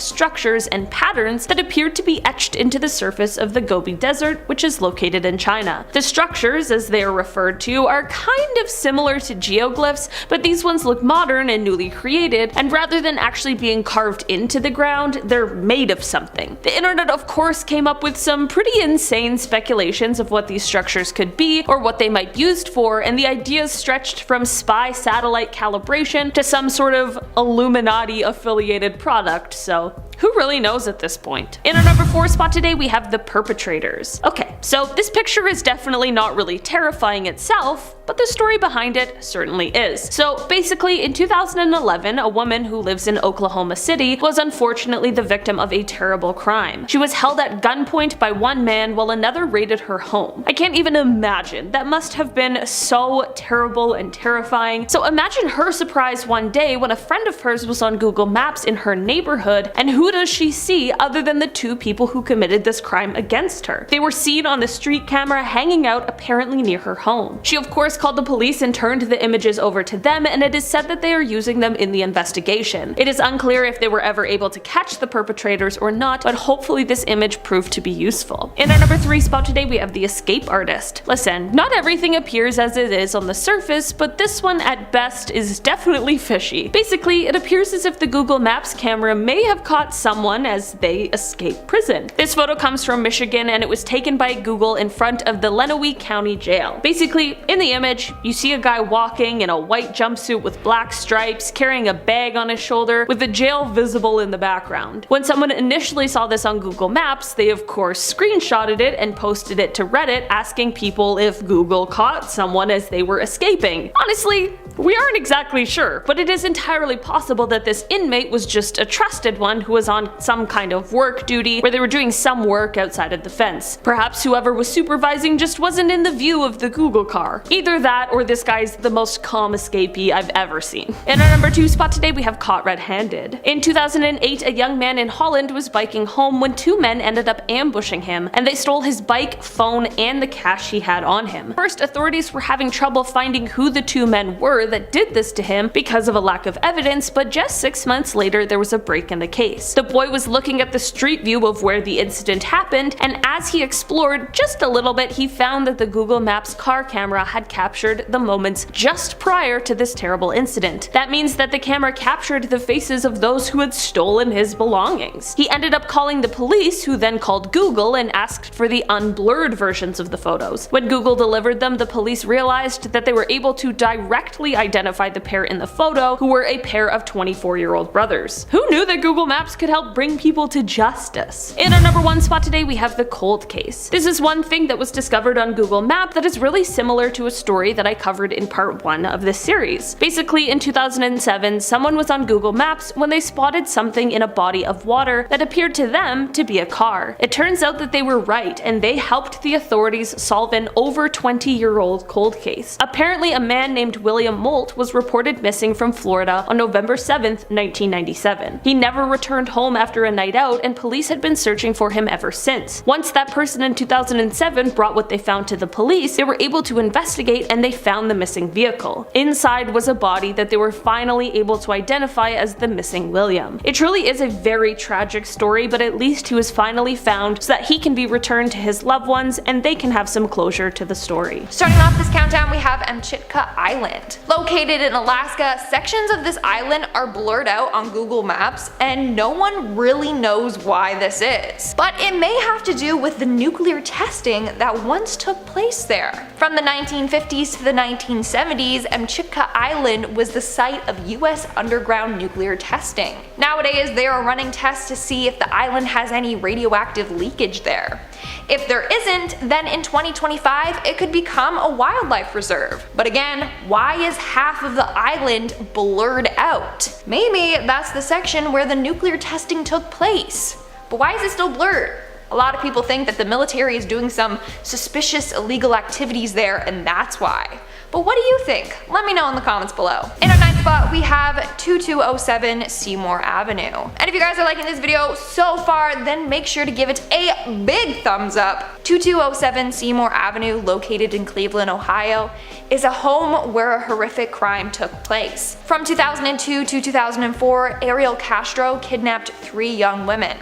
structures and patterns that appeared to be etched into the surface of the Gobi Desert, which is located in China. The structures, as they are referred to, are kind of similar to geoglyphs, but these ones look modern and newly created, and rather than actually being carved into the ground, they're made of something. The internet, of course, came up with some pretty insane speculations of what these structures could be or what they might be used for, and the ideas stretched from spy satellite calibration to some sort of Illuminati affiliated product, so who really knows at this point? In our number 4 spot today, we have the perpetrators. Okay, so this picture is definitely not really terrifying itself, but the story behind it certainly is. So basically, in 2011, a woman who lives in Oklahoma City was unfortunately the victim of a terrible crime. She was held at gunpoint by one man while another raided her home. I can't even imagine. That must have been so terrible and terrifying. So imagine her surprise one day when a friend of hers was on Google Maps in her neighborhood, and who does she see other than the 2 people who committed this crime against her? They were seen on the street camera hanging out apparently near her home. She of course called the police and turned the images over to them, and it is said that they are using them in the investigation. It is unclear if they were ever able to catch the perpetrators or not, but hopefully this image proved to be useful. In our number 3 spot today, we have the escape artist. Listen, not everything appears as it is on the surface, but this one at best is definitely fishy. Basically, it appears as if the Google Maps camera may have caught caught someone as they escaped prison. This photo comes from Michigan and it was taken by Google in front of the Lenawee County Jail. Basically, in the image, you see a guy walking in a white jumpsuit with black stripes, carrying a bag on his shoulder, with the jail visible in the background. When someone initially saw this on Google Maps, they of course screenshotted it and posted it to Reddit asking people if Google caught someone as they were escaping. Honestly, we aren't exactly sure, but it is entirely possible that this inmate was just a trusted one who was on some kind of work duty where they were doing some work outside of the fence. Perhaps whoever was supervising just wasn't in the view of the Google car. Either that or this guy's the most calm escapee I've ever seen. In our number 2 spot today, we have caught red-handed. In 2008, a young man in Holland was biking home when 2 men ended up ambushing him, and they stole his bike, phone, and the cash he had on him. First, authorities were having trouble finding who the 2 men were that did this to him because of a lack of evidence, but just 6 months later there was a break in the case. The boy was looking at the street view of where the incident happened, and as he explored just a little bit, he found that the Google Maps car camera had captured the moments just prior to this terrible incident. That means that the camera captured the faces of those who had stolen his belongings. He ended up calling the police, who then called Google and asked for the unblurred versions of the photos. When Google delivered them, the police realized that they were able to directly identify the pair in the photo, who were a pair of 24-year-old brothers. Who knew that Google Maps could help bring people to justice? In our number 1 spot today, we have the cold case. This is one thing that was discovered on Google Maps that is really similar to a story that I covered in part 1 of this series. Basically, in 2007, someone was on Google Maps when they spotted something in a body of water that appeared to them to be a car. It turns out that they were right, and they helped the authorities solve an over 20-year-old cold case. Apparently, a man named William Molt was reported missing from Florida on November 7th, 1997. He never returned home after a night out, and police had been searching for him ever since. Once that person in 2007 brought what they found to the police, they were able to investigate and they found the missing vehicle. Inside was a body that they were finally able to identify as the missing William. It truly is a very tragic story, but at least he was finally found so that he can be returned to his loved ones and they can have some closure to the story. Starting off this countdown, we have Amchitka Island. Located in Alaska, sections of this island are blurred out on Google Maps, and no one really knows why this is. But it may have to do with the nuclear testing that once took place there. From the 1950s to the 1970s, Amchitka Island was the site of US underground nuclear testing. Nowadays, they are running tests to see if the island has any radioactive leakage there. If there isn't, then in 2025 it could become a wildlife reserve. But again, why is half of the island blurred out? Maybe that's the section where the nuclear testing took place. But why is it still blurred? A lot of people think that the military is doing some suspicious illegal activities there and that's why. But what do you think? Let me know in the comments below. In our 9th spot, we have 2207 Seymour Avenue. And if you guys are liking this video so far, then make sure to give it a big thumbs up. 2207 Seymour Avenue, located in Cleveland, Ohio, is a home where a horrific crime took place. From 2002 to 2004, Ariel Castro kidnapped 3 young women: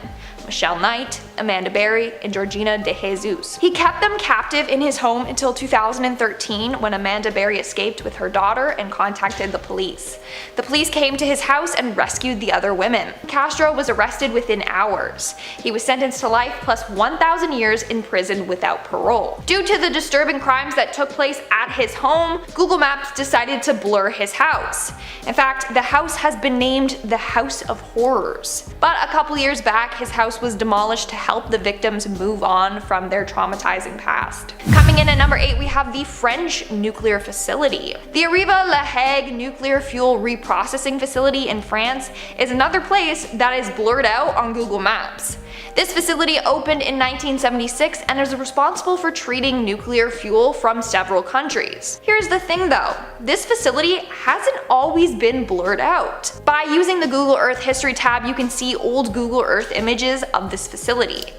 Michelle Knight, Amanda Berry, and Georgina De Jesus. He kept them captive in his home until 2013, when Amanda Berry escaped with her daughter and contacted the police. The police came to his house and rescued the other women. Castro was arrested within hours. He was sentenced to life plus 1,000 years in prison without parole. Due to the disturbing crimes that took place at his home, Google Maps decided to blur his house. In fact, the house has been named the House of Horrors. But a couple years back, his house was demolished to help the victims move on from their traumatizing past. Coming in at number 8, we have the French nuclear facility. The Arriva-La Hague nuclear fuel reprocessing facility in France is another place that is blurred out on Google Maps. This facility opened in 1976 and is responsible for treating nuclear fuel from several countries. Here's the thing though, this facility hasn't always been blurred out. By using the Google Earth History tab, you can see old Google Earth images of this facility.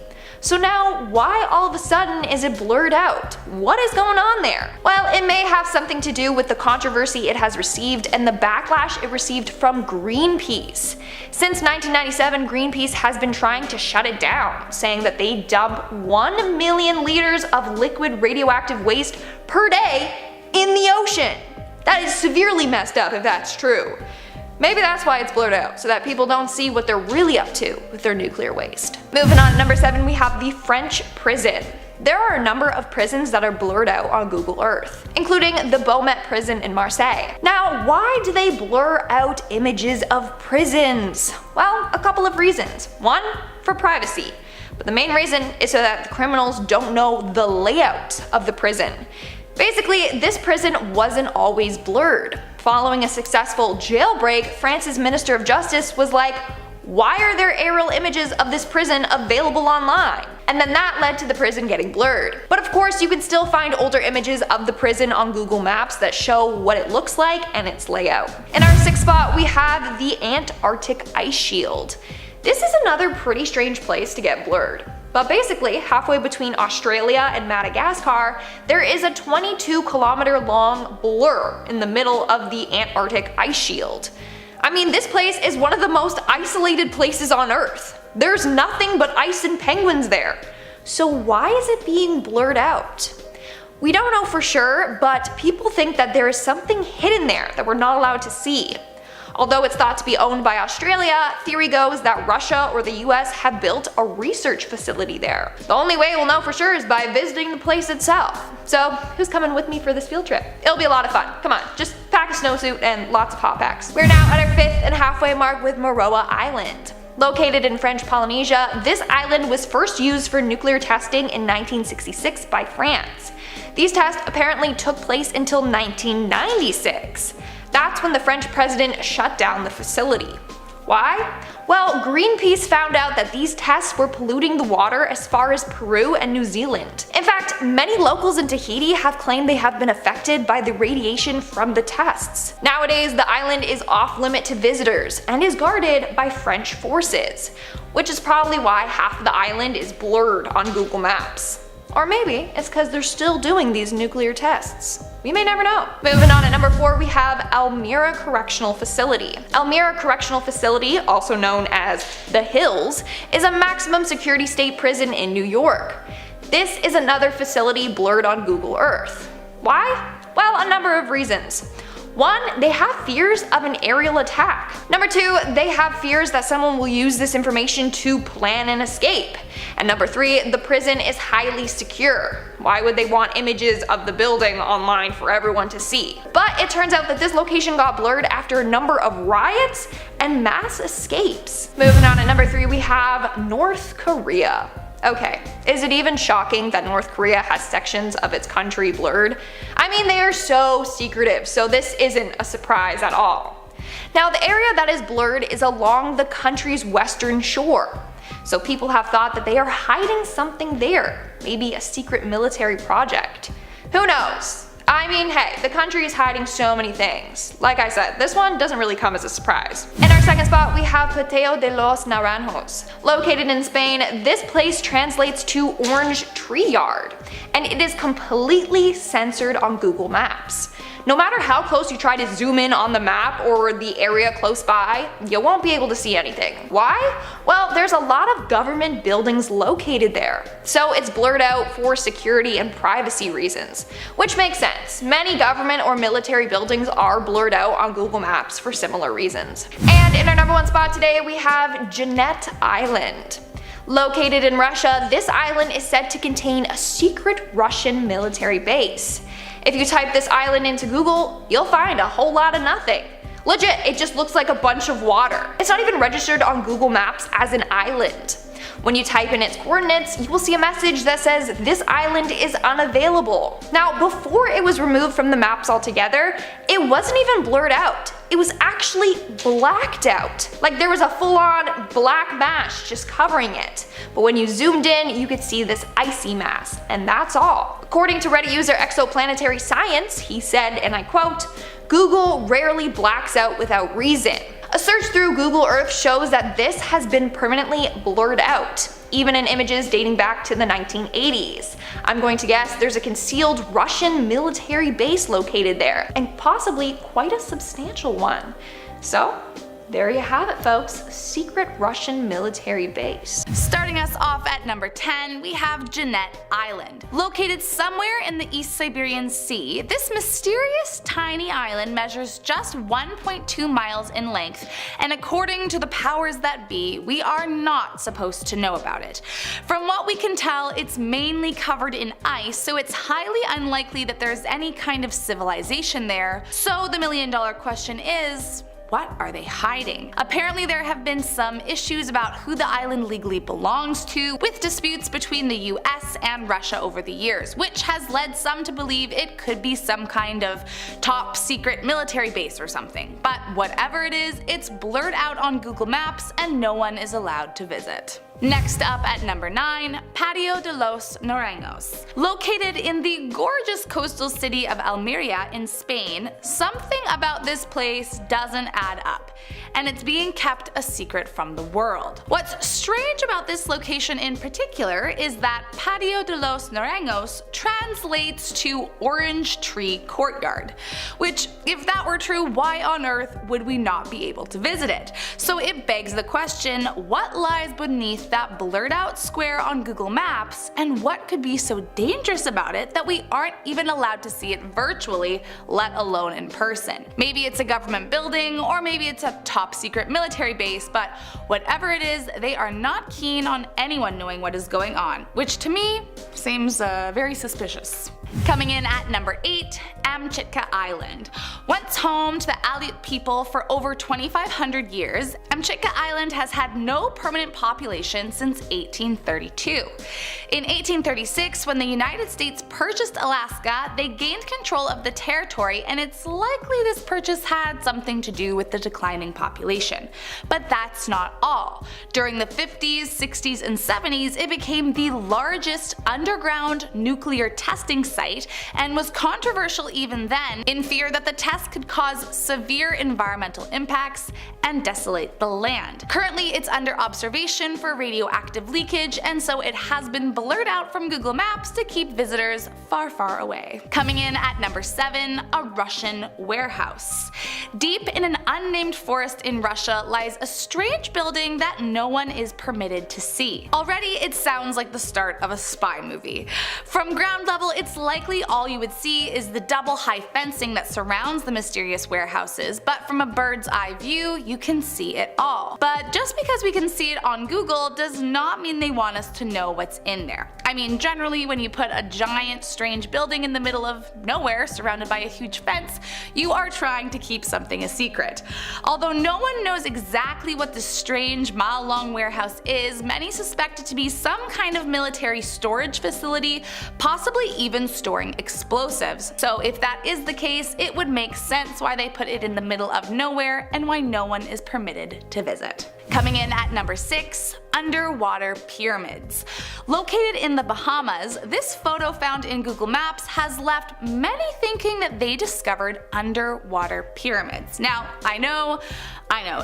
So now, why all of a sudden is it blurred out? What is going on there? Well, it may have something to do with the controversy it has received and the backlash it received from Greenpeace. Since 1997, Greenpeace has been trying to shut it down, saying that they dump 1 million liters of liquid radioactive waste per day in the ocean. That is severely messed up if that's true. Maybe that's why it's blurred out, so that people don't see what they're really up to with their nuclear waste. Moving on to number 7, we have the French prison. There are a number of prisons that are blurred out on Google Earth, including the Beaumet prison in Marseille. Now, why do they blur out images of prisons? Well, a couple of reasons. One, for privacy. But the main reason is so that the criminals don't know the layout of the prison. Basically, this prison wasn't always blurred. Following a successful jailbreak, France's Minister of Justice was like, why are there aerial images of this prison available online? And then that led to the prison getting blurred. But of course, you can still find older images of the prison on Google Maps that show what it looks like and its layout. In our 6th spot, we have the Antarctic ice shield. This is another pretty strange place to get blurred. But basically, halfway between Australia and Madagascar, there is a 22-kilometer long blur in the middle of the Antarctic ice shield. I mean, this place is one of the most isolated places on Earth. There's nothing but ice and penguins there. So why is it being blurred out? We don't know for sure, but people think that there is something hidden there that we're not allowed to see. Although it's thought to be owned by Australia, theory goes that Russia or the US have built a research facility there. The only way we'll know for sure is by visiting the place itself. So who's coming with me for this field trip? It'll be a lot of fun. Come on, just pack a snowsuit and lots of hot packs. We're now at our 5th and halfway mark with Mururoa Island. Located in French Polynesia, this island was first used for nuclear testing in 1966 by France. These tests apparently took place until 1996. That's when the French president shut down the facility. Why? Well, Greenpeace found out that these tests were polluting the water as far as Peru and New Zealand. In fact, many locals in Tahiti have claimed they have been affected by the radiation from the tests. Nowadays, the island is off limit to visitors and is guarded by French forces, which is probably why half of the island is blurred on Google Maps. Or maybe it's because they're still doing these nuclear tests. We may never know. Moving on at number 4, we have Elmira Correctional Facility. Elmira Correctional Facility, also known as The Hills, is a maximum security state prison in New York. This is another facility blurred on Google Earth. Why? Well, a number of reasons. 1, they have fears of an aerial attack. Number 2, they have fears that someone will use this information to plan an escape. And number 3, the prison is highly secure. Why would they want images of the building online for everyone to see? But it turns out that this location got blurred after a number of riots and mass escapes. Moving on at number 3, we have North Korea. Okay, is it even shocking that North Korea has sections of its country blurred? I mean, they are so secretive, so this isn't a surprise at all. Now, the area that is blurred is along the country's western shore. So people have thought that they are hiding something there, maybe a secret military project. Who knows? I mean, hey, the country is hiding so many things. Like I said, this one doesn't really come as a surprise. In our 2nd spot, we have Paseo de los Naranjos. Located in Spain, this place translates to orange tree yard, and it is completely censored on Google Maps. No matter how close you try to zoom in on the map or the area close by, you won't be able to see anything. Why? Well, there's a lot of government buildings located there, so it's blurred out for security and privacy reasons, which makes sense. Many government or military buildings are blurred out on Google Maps for similar reasons. And in our number 1 spot today, we have Jeannette Island. Located in Russia, this island is said to contain a secret Russian military base. If you type this island into Google, you'll find a whole lot of nothing. Legit, it just looks like a bunch of water. It's not even registered on Google Maps as an island. When you type in its coordinates, you will see a message that says this island is unavailable. Now, before it was removed from the maps altogether, it wasn't even blurred out. It was actually blacked out. Like there was a full-on black mass just covering it. But when you zoomed in, you could see this icy mass, and that's all. According to Reddit user Exoplanetary Science, he said, and I quote, "Google rarely blacks out without reason. A search through Google Earth shows that this has been permanently blurred out, even in images dating back to the 1980s. I'm going to guess there's a concealed Russian military base located there, and possibly quite a substantial one. So, there you have it, folks, a secret Russian military base. Starting us off at number 10, we have Jeanette Island. Located somewhere in the East Siberian Sea, this mysterious tiny island measures just 1.2 miles in length, and according to the powers that be, we are not supposed to know about it. From what we can tell, it's mainly covered in ice, so it's highly unlikely that there's any kind of civilization there. So the million-dollar question is, what are they hiding? Apparently there have been some issues about who the island legally belongs to, with disputes between the US and Russia over the years, which has led some to believe it could be some kind of top secret military base or something. But whatever it is, it's blurred out on Google Maps and no one is allowed to visit. Next up at number 9, Patio de los Norengos. Located in the gorgeous coastal city of Almeria in Spain, something about this place doesn't add up, and it's being kept a secret from the world. What's strange about this location in particular is that Patio de los Norengos translates to Orange Tree Courtyard, which, if that were true, why on earth would we not be able to visit it? So it begs the question, what lies beneath that blurred out square on Google Maps, and what could be so dangerous about it that we aren't even allowed to see it virtually, let alone in person? Maybe it's a government building, or maybe it's a top secret military base, but whatever it is, they are not keen on anyone knowing what is going on, which to me seems very suspicious. Coming in at number 8, Amchitka Island. Once home to the Aleut people for over 2,500 years, Amchitka Island has had no permanent population since 1832. In 1836, when the United States purchased Alaska, they gained control of the territory, and it's likely this purchase had something to do with the declining population. But that's not all. During the 50s, 60s, and 70s, it became the largest underground nuclear testing site and was controversial even then, in fear that the test could cause severe environmental impacts and desolate the land. Currently it's under observation for radioactive leakage, and so it has been blurred out from Google Maps to keep visitors far, far away. Coming in at number 7, a Russian warehouse. Deep in an unnamed forest in Russia lies a strange building that no one is permitted to see. Already it sounds like the start of a spy movie. From ground level, it's likely all you would see is the double high fencing that surrounds the mysterious warehouses, but from a bird's eye view, you can see it all. But just because we can see it on Google does not mean they want us to know what's in there. I mean, generally when you put a giant strange building in the middle of nowhere surrounded by a huge fence, you are trying to keep something a secret. Although no one knows exactly what this strange mile-long warehouse is, many suspect it to be some kind of military storage facility, possibly even storing explosives. So if that is the case, it would make sense why they put it in the middle of nowhere and why no one is permitted to visit. Coming in at number 6, underwater pyramids. Located in the Bahamas, this photo found in Google Maps has left many thinking that they discovered underwater pyramids. Now, I know,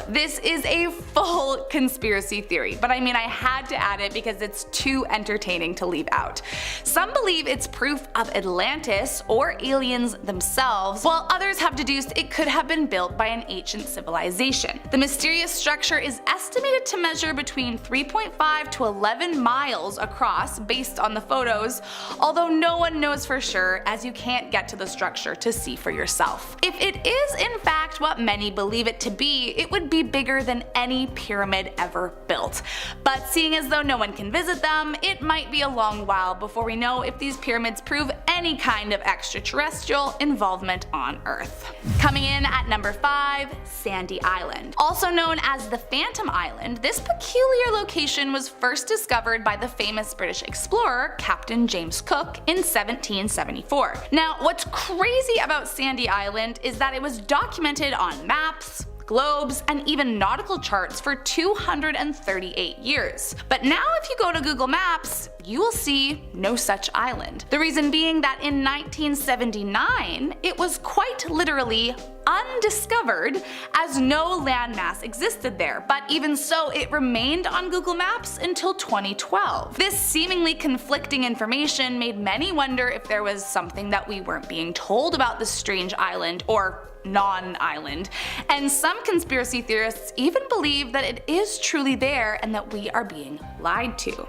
this is a full conspiracy theory, but I mean I had to add it because it's too entertaining to leave out. Some believe it's proof of Atlantis or aliens themselves, while others have deduced it could have been built by an ancient civilization. The mysterious structure is estimated to measure between 3.5 to 11 miles across based on the photos, although no one knows for sure as you can't get to the structure to see for yourself. If it is in fact what many believe it to be, it would be bigger than any pyramid ever built. But seeing as though no one can visit them, it might be a long while before we know if these pyramids prove any kind of extraterrestrial involvement on Earth. Coming in at number 5, Sandy Island. Also known as the Phantom Island, this peculiar location was first discovered by the famous British explorer Captain James Cook in 1774. Now, what's crazy about Sandy Island is that it was documented on maps, globes, and even nautical charts for 238 years. But now if you go to Google Maps, you will see no such island. The reason being that in 1979, it was quite literally undiscovered as no landmass existed there, but even so it remained on Google Maps until 2012. This seemingly conflicting information made many wonder if there was something that we weren't being told about this strange island, or non-island. And some conspiracy theorists even believe that it is truly there and that we are being lied to.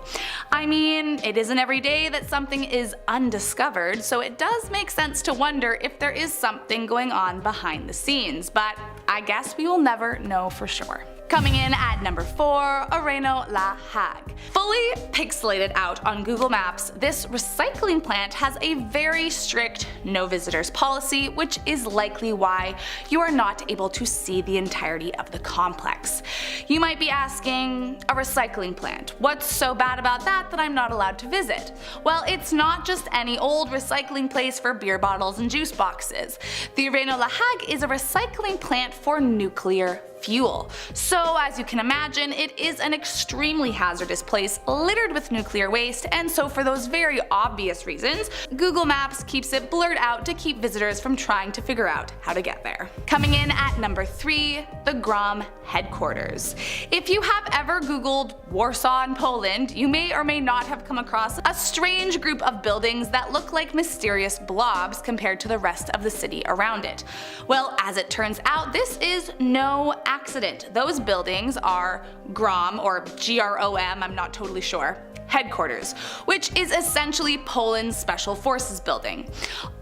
I mean, it isn't every day that something is undiscovered, so it does make sense to wonder if there is something going on behind the scenes, but I guess we will never know for sure. Coming in at number 4, Areno La Hague. Fully pixelated out on Google Maps, this recycling plant has a very strict no visitors policy, which is likely why you are not able to see the entirety of the complex. You might be asking, a recycling plant, what's so bad about that I'm not allowed to visit? Well, it's not just any old recycling place for beer bottles and juice boxes. The Areno La Hague is a recycling plant for nuclear fuel. So as you can imagine, it is an extremely hazardous place littered with nuclear waste, and so for those very obvious reasons, Google Maps keeps it blurred out to keep visitors from trying to figure out how to get there. Coming in at number 3, the GROM headquarters. If you have ever Googled Warsaw in Poland, you may or may not have come across a strange group of buildings that look like mysterious blobs compared to the rest of the city around it. Well, as it turns out, this is no accident. Those buildings are GROM, or GROM, I'm not totally sure, headquarters, which is essentially Poland's Special Forces building.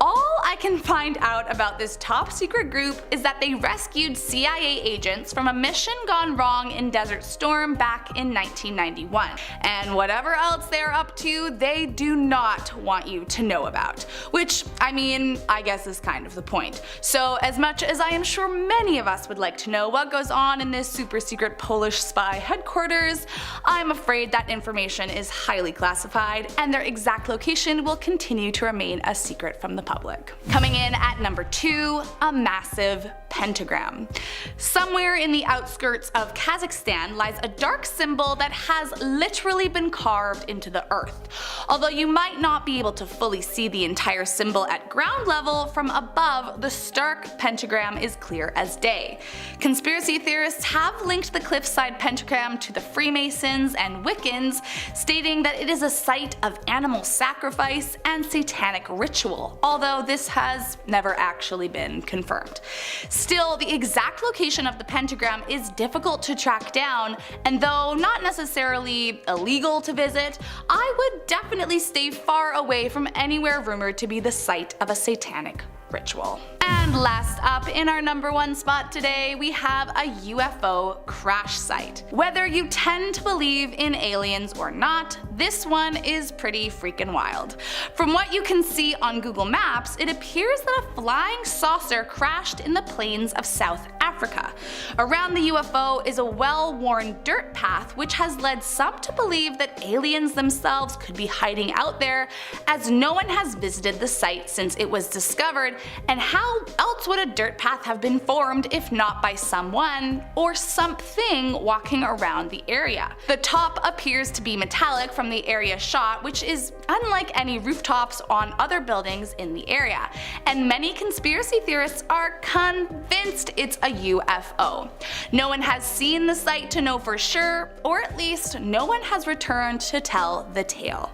All I can find out about this top secret group is that they rescued CIA agents from a mission gone wrong in Desert Storm back in 1991. And whatever else they're up to, they do not want you to know about. Which, I mean, I guess is kind of the point. So as much as I am sure many of us would like to know what goes on in this super secret Polish spy headquarters, I'm afraid that information is highly classified, and their exact location will continue to remain a secret from the public. Coming in at number 2, a massive pentagram. Somewhere in the outskirts of Kazakhstan lies a dark symbol that has literally been carved into the earth. Although you might not be able to fully see the entire symbol at ground level, from above, the stark pentagram is clear as day. Conspiracy theorists have linked the cliffside pentagram to the Freemasons and Wiccans, stating that it is a site of animal sacrifice and satanic ritual, although this has never actually been confirmed. Still, the exact location of the pentagram is difficult to track down, and though not necessarily illegal to visit, I would definitely stay far away from anywhere rumored to be the site of a satanic ritual. And last up, in our number 1 spot today, we have a UFO crash site. Whether you tend to believe in aliens or not, this one is pretty freaking wild. From what you can see on Google Maps, it appears that a flying saucer crashed in the plains of South Africa. Around the UFO is a well-worn dirt path, which has led some to believe that aliens themselves could be hiding out there, as no one has visited the site since it was discovered, and how else would a dirt path have been formed if not by someone or something walking around the area? The top appears to be metallic from the area shot, which is unlike any rooftops on other buildings in the area, and many conspiracy theorists are convinced it's a UFO. No one has seen the site to know for sure, or at least no one has returned to tell the tale.